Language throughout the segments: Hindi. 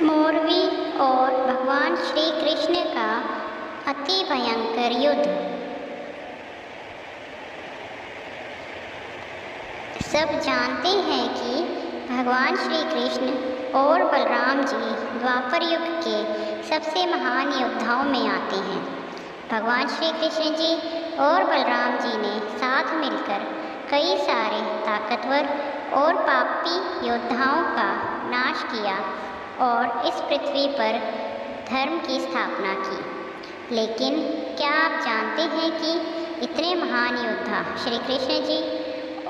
मोरवी और भगवान श्री कृष्ण का अति भयंकर युद्ध। सब जानते हैं कि भगवान श्री कृष्ण और बलराम जी द्वापर युग के सबसे महान योद्धाओं में आते हैं। भगवान श्री कृष्ण जी और बलराम जी ने साथ मिलकर कई सारे ताकतवर और पापी योद्धाओं का नाश किया और इस पृथ्वी पर धर्म की स्थापना की। लेकिन क्या आप जानते हैं कि इतने महान योद्धा श्री कृष्ण जी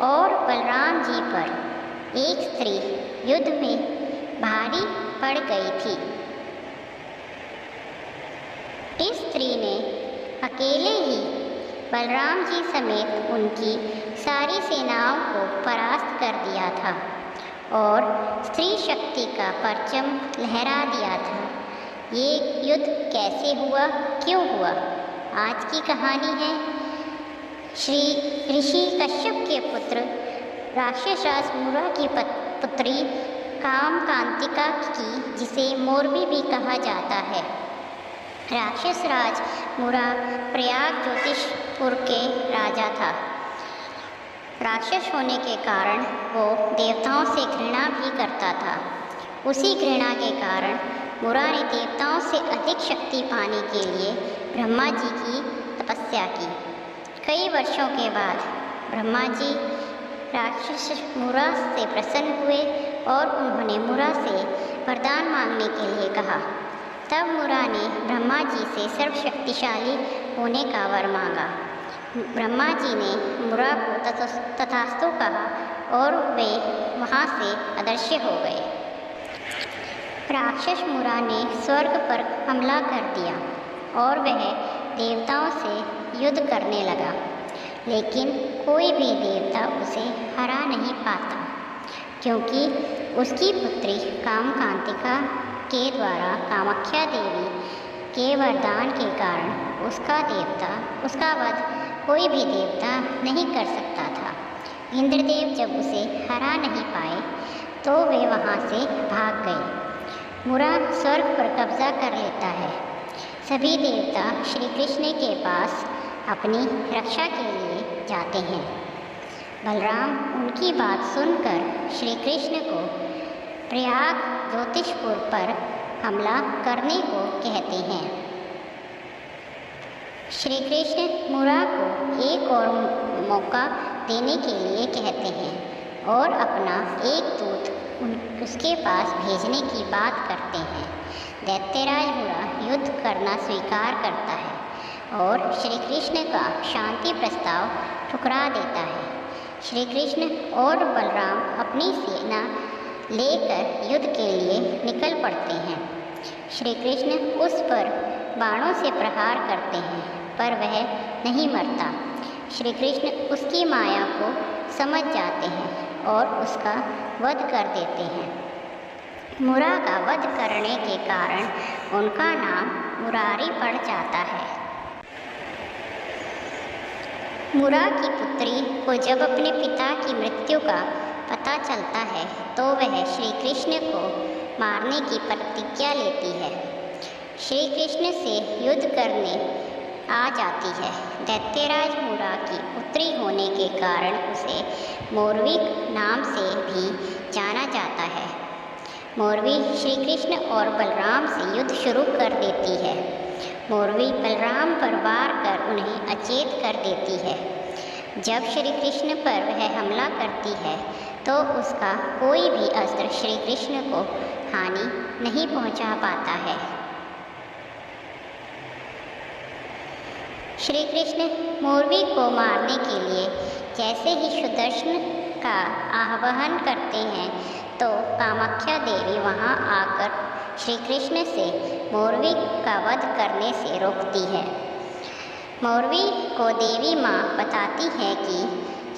और बलराम जी पर एक स्त्री युद्ध में भारी पड़ गई थी। इस स्त्री ने अकेले ही बलराम जी समेत उनकी सारी सेनाओं को परास्त कर दिया था और स्त्री शक्ति का परचम लहरा दिया था। ये युद्ध कैसे हुआ, क्यों हुआ, आज की कहानी है श्री ऋषि कश्यप के पुत्र राक्षस राज मुरा की पुत्री कामकांतिका की, जिसे मोरवी भी कहा जाता है। राक्षस राज मुरा प्रयाग ज्योतिषपुर के राजा था। राक्षस होने के कारण वो देवताओं से घृणा भी करता था। उसी घृणा के कारण मुरा ने देवताओं से अधिक शक्ति पाने के लिए ब्रह्मा जी की तपस्या की। कई वर्षों के बाद ब्रह्मा जी राक्षस मुरा से प्रसन्न हुए और उन्होंने मुरा से वरदान मांगने के लिए कहा। तब मुरा ने ब्रह्मा जी से सर्वशक्तिशाली होने का वर मांगा। ब्रह्मा जी ने मुरा को तथास्तु कहा और वे वहाँ से अदृश्य हो गए। राक्षस मुरा ने स्वर्ग पर हमला कर दिया और वह देवताओं से युद्ध करने लगा, लेकिन कोई भी देवता उसे हरा नहीं पाता, क्योंकि उसकी पुत्री कामकांतिका के द्वारा कामाख्या देवी के वरदान के कारण उसका वध कोई भी देवता नहीं कर सकता था। इंद्रदेव जब उसे हरा नहीं पाए तो वे वहाँ से भाग गए। मुरा स्वर्ग पर कब्जा कर लेता है। सभी देवता श्री कृष्ण के पास अपनी रक्षा के लिए जाते हैं। बलराम उनकी बात सुनकर श्री कृष्ण को प्रयाग ज्योतिषपुर पर हमला करने को कहते हैं। श्री कृष्ण मुरा को एक और मौका देने के लिए कहते हैं और अपना एक दूत उसके पास भेजने की बात करते हैं। दैत्यराज मुरा युद्ध करना स्वीकार करता है और श्री कृष्ण का शांति प्रस्ताव ठुकरा देता है। श्री कृष्ण और बलराम अपनी सेना लेकर युद्ध के लिए निकल पड़ते हैं। श्री कृष्ण उस पर बाणों से प्रहार करते हैं, पर वह नहीं मरता। श्री कृष्ण उसकी माया को समझ जाते हैं और उसका वध कर देते हैं। मुरा का वध करने के कारण उनका नाम मुरारी पड़ जाता है। मुरा की पुत्री को जब अपने पिता की मृत्यु का पता चलता है तो वह श्री कृष्ण को मारने की प्रतिज्ञा लेती है। श्री कृष्ण से युद्ध करने आ जाती है। दैत्यराज मुरा की पुत्री होने के कारण उसे मोरवी नाम से भी जाना जाता है। मोरवी श्री कृष्ण और बलराम से युद्ध शुरू कर देती है। मोरवी बलराम पर वार कर उन्हें अचेत कर देती है। जब श्री कृष्ण पर वह हमला करती है तो उसका कोई भी अस्त्र श्री कृष्ण को हानि नहीं पहुंचा पाता है। श्री कृष्ण मोरवी को मारने के लिए जैसे ही सुदर्शन का आह्वान करते हैं तो कामाख्या देवी वहां आकर श्री कृष्ण से मोरवी का वध करने से रोकती है। मोरवी को देवी माँ बताती है कि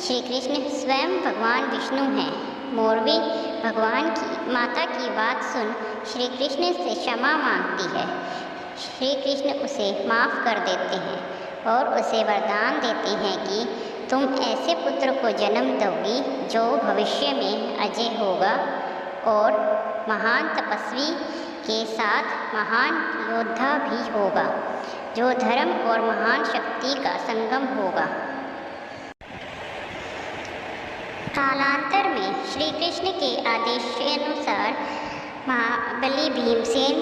श्री कृष्ण स्वयं भगवान विष्णु हैं। मोरवी भगवान की माता की बात सुन श्री कृष्ण से क्षमा मांगती है। श्री कृष्ण उसे माफ़ कर देते हैं और उसे वरदान देते हैं कि तुम ऐसे पुत्र को जन्म दोगी जो भविष्य में अजय होगा और महान तपस्वी के साथ महान योद्धा भी होगा, जो धर्म और महान शक्ति का संगम होगा। कालांतर में श्री कृष्ण के आदेशानुसार महाबली भीमसेन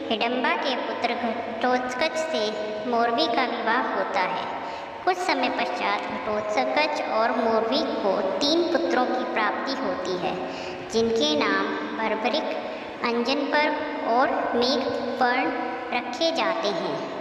हिडम्बा के पुत्र घटोत्कच से मोरवी का विवाह होता है। कुछ समय पश्चात घटोत्कच और मोरवी को 3 पुत्रों की प्राप्ति होती है, जिनके नाम बर्बरिक, अंजनपर्व और मेघवर्ण रखे जाते हैं।